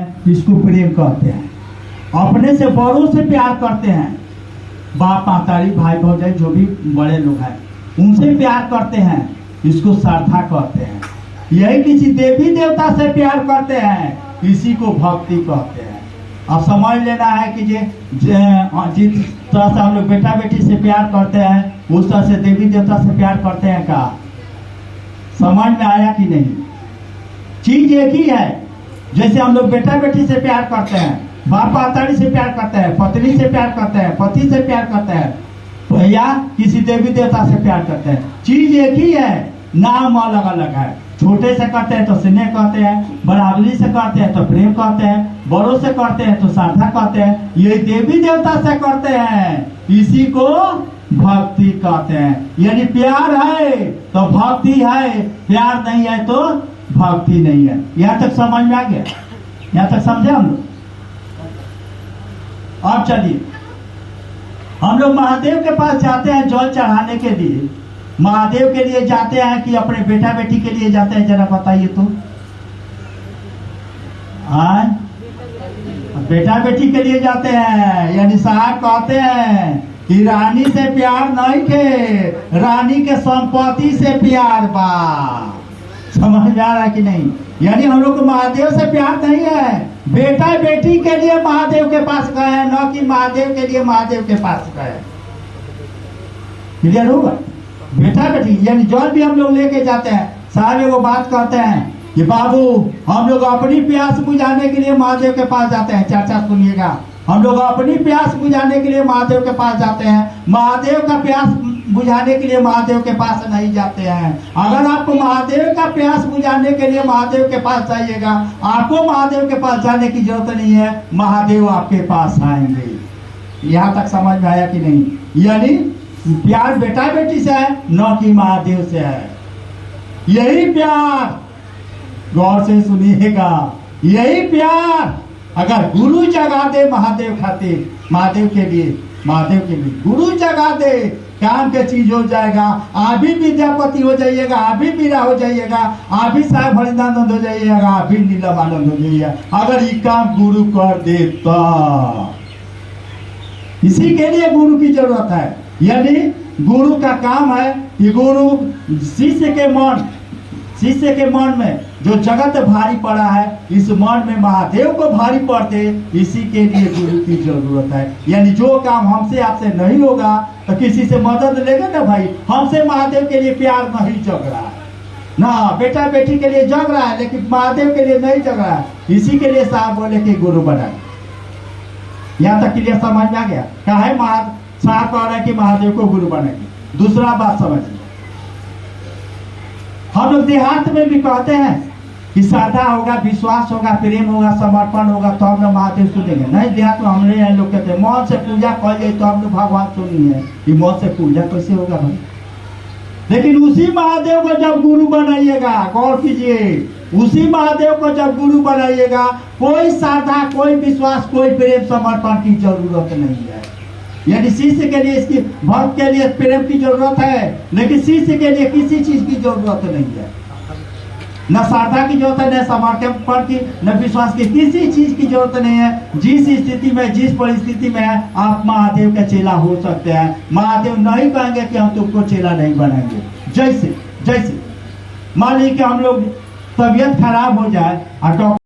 हैं, इसको प्रेम कहते हैं। अपने से बड़ों से प्यार करते हैं, बाप मातारी भाई भौजाई जो भी बड़े लोग हैं उनसे प्यार करते हैं, इसको श्रद्धा कहते हैं। यही किसी देवी देवता से प्यार करते हैं, इसी को भक्ति कहते हैं। अब समझ लेना है कि जिस तरह से हम लोग बेटा बेटी से प्यार करते हैं उस तरह से देवी देवता से प्यार करते हैं। का समझ में आया कि नहीं? चीज एक ही है। जैसे हम लोग बेटा बेटी से प्यार करते हैं, बाप मातारी से प्यार करते हैं, पत्नी से प्यार करते हैं, पति से प्यार करते हैं, या किसी देवी देवता से प्यार करते हैं, चीज एक ही है, नाम अलग अलग है। छोटे से करते हैं तो स्नेह कहते हैं, बराबरी से करते हैं तो प्रेम कहते हैं, बड़ों से करते हैं तो श्रद्धा कहते हैं। ये देवी देवता से करते हैं, इसी को भक्ति कहते हैं। यानी प्यार है तो भक्ति है, प्यार नहीं है तो भक्ति नहीं है। यहाँ तक समझ में आ गया? यहाँ तक समझे हम लोग? अब चलिए, हम लोग महादेव के पास जाते हैं जल चढ़ाने के लिए। महादेव के लिए जाते हैं कि अपने बेटा बेटी के लिए जाते हैं? जरा बताइए तो। हाँ, बेटा बेटी के लिए जाते हैं। यानी साहब कहते हैं कि रानी से प्यार नहीं के, रानी के संपत्ति से प्यार बा। समझ आ रहा है कि नहीं? यानी हम लोग को महादेव से प्यार नहीं है, बेटा बेटी के लिए महादेव के पास गए हैं, न कि महादेव के लिए महादेव के पास गए। क्लियर होगा? बेटा बेटी यानी जल भी हम लोग लेके जाते हैं। साहब एगो बात कहते हैं कि बाबू हम लोग अपनी प्यास बुझाने के लिए महादेव के पास जाते हैं। चाचा सुनिएगा, हम लोग अपनी प्यास बुझाने के लिए महादेव के पास जाते हैं, महादेव का प्यास बुझाने के लिए महादेव के पास नहीं जाते हैं। अगर आपको महादेव का प्यास बुझाने के लिए महादेव के पास जाइएगा, आपको महादेव के पास जाने की जरूरत नहीं है, महादेव आपके पास आएंगे। यहाँ तक समझ में आया कि नहीं? यानी प्यार बेटा बेटी से है, न कि महादेव से है। यही प्यार, गौर से सुनिएगा, यही प्यार अगर गुरु जगा दे महादेव खातिर, महादेव के लिए गुरु जगा दे, काम के चीज हो जाएगा। आप भी विद्यापति हो जाइएगा, आप भी मीरा हो जाइएगा, आप भी साहब हरिदानंद हो जाइएगा, आप भी नीलम आनंद हो जाइएगा, अगर ये काम गुरु कर दे तो। इसी के लिए गुरु की जरूरत है। यानी गुरु का काम है कि गुरु शिष्य के मन में जो जगत भारी पड़ा है, इस मन में महादेव को भारी पड़ दे, इसी के लिए गुरु की जरूरत है। यानी जो काम हमसे आपसे नहीं होगा तो किसी से मदद लेगा ना भाई। हमसे महादेव के लिए प्यार नहीं जग रहा है ना, बेटा बेटी के लिए जग रहा है लेकिन महादेव के लिए नहीं जग रहा है। इसी के लिए साहब बोले कि गुरु बनाए। यहाँ तक क्लियर समझ में आ गया? काहे साहब कह रहे हैं कि महादेव को गुरु बनाएंगे। दूसरा बात समझिए, हम लोग देहात में भी कहते हैं कि श्रद्धा होगा, विश्वास होगा, प्रेम होगा, समर्पण होगा तो हम लोग महादेव सुनेंगे। नहीं, देहात में हमने यहाँ लोग कहते हैं मन से पूजा कर जाए तो हम लोग भगवान सुनिए। कि मन से पूजा कैसे होगा भाई? लेकिन उसी महादेव को जब गुरु बनाइएगा, गौर कीजिए, उसी महादेव को जब गुरु बनाइएगा, कोई श्रद्धा, कोई विश्वास, कोई प्रेम समर्पण की जरूरत नहीं है। यानी शिष्य के लिए, इसकी भक्त के लिए प्रेम की जरूरत है, लेकिन शिष्य के लिए किसी चीज की जरूरत नहीं है। न श्रद्धा की जरूरत है, न समर्पण की, न विश्वास की, किसी चीज की जरूरत नहीं है। जिस स्थिति में, जिस परिस्थिति में है, आप महादेव का चेला हो सकते हैं। महादेव नहीं कहेंगे कि हम तुमको चेला नहीं बनाएंगे। जैसे मान लीजिए कि हम लोग तबीयत खराब हो जाए और